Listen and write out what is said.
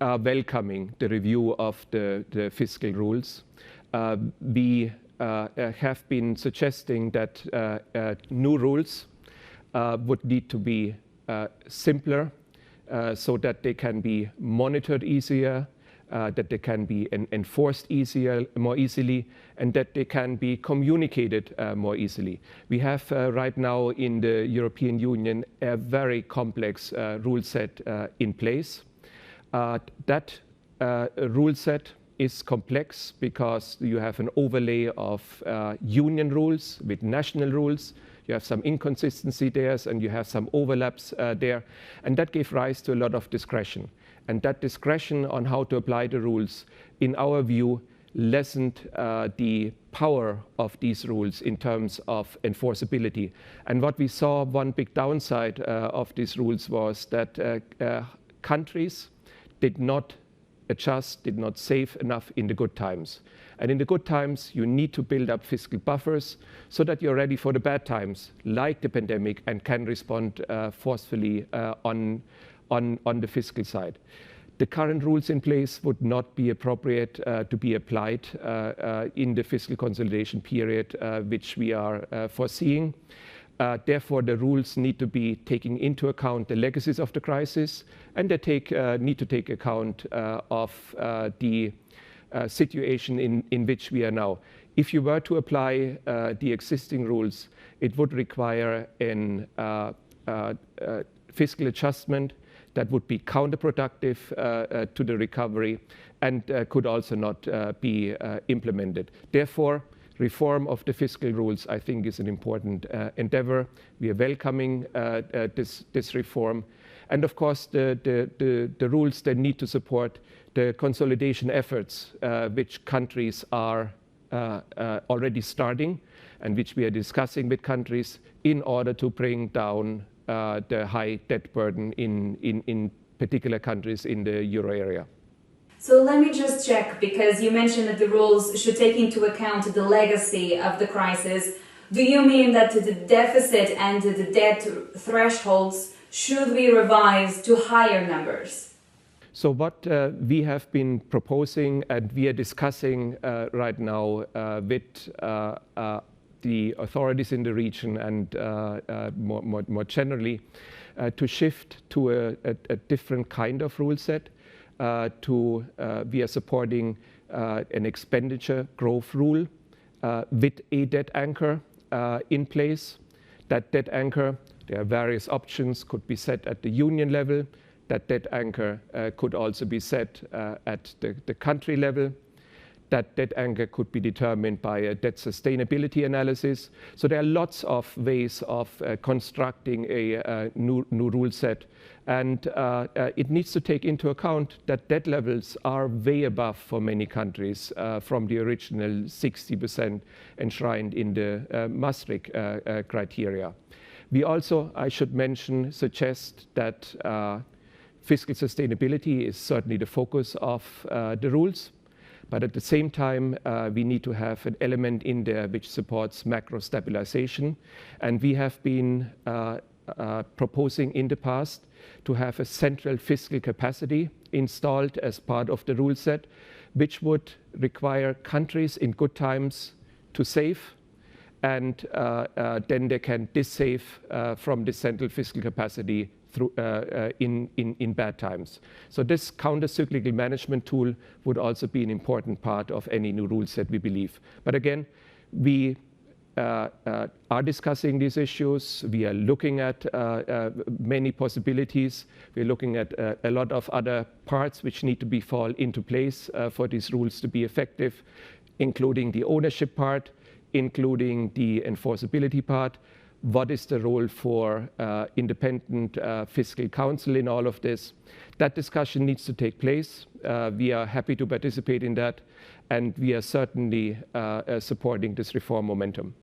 are welcoming the review of the fiscal rules. We have been suggesting that new rules would need to be simpler so that they can be monitored easier, that they can be enforced more easily, and that they can be communicated more easily. We have right now in the European Union a very complex rule set in place. That rule set is complex because you have an overlay of union rules with national rules. You have some inconsistency there, and you have some overlaps there. And that gave rise to a lot of discretion. And that discretion on how to apply the rules, in our view, lessened the power of these rules in terms of enforceability. And what we saw, one big downside of these rules was that countries did not adjust, did not save enough in the good times. And in the good times, you need to build up fiscal buffers so that you're ready for the bad times, like the pandemic, and can respond forcefully on the fiscal side. The current rules in place would not be appropriate to be applied in the fiscal consolidation period, which we are foreseeing. Therefore, the rules need to be taking into account the legacies of the crisis, and they need to take account of the situation in which we are now. If you were to apply the existing rules, it would require a fiscal adjustment that would be counterproductive to the recovery and could also not be implemented. Therefore, reform of the fiscal rules, I think, is an important endeavor. We are welcoming this reform. And of course, the rules that need to support the consolidation efforts which countries are already starting and which we are discussing with countries in order to bring down the high debt burden in particular countries in the euro area. So let me just check, because you mentioned that the rules should take into account the legacy of the crisis. Do you mean that the deficit and the debt thresholds should be revised to higher numbers? So what we have been proposing and we are discussing right now with the authorities in the region and more generally to shift to a different kind of rule set. We are supporting an expenditure growth rule with a debt anchor in place. That debt anchor, there are various options, could be set at the union level. That debt anchor could also be set at the country level. That debt anchor could be determined by a debt sustainability analysis. So there are lots of ways of constructing a new rule set. And it needs to take into account that debt levels are way above for many countries from the original 60% enshrined in the Maastricht criteria. We also, I should mention, suggest that fiscal sustainability is certainly the focus of the rules. But at the same time, we need to have an element in there which supports macro stabilization. And we have been proposing in the past to have a central fiscal capacity installed as part of the rule set, which would require countries in good times to save, and then they can dissave from the central fiscal capacity through, in bad times. So this counter-cyclical management tool would also be an important part of any new rule set, we believe. But again, we are discussing these issues. We are looking at many possibilities. We're looking at a lot of other parts which need to fall into place for these rules to be effective, including the ownership part, including the enforceability part. What is the role for independent fiscal council in all of this? That discussion needs to take place. We are happy to participate in that, and we are certainly supporting this reform momentum.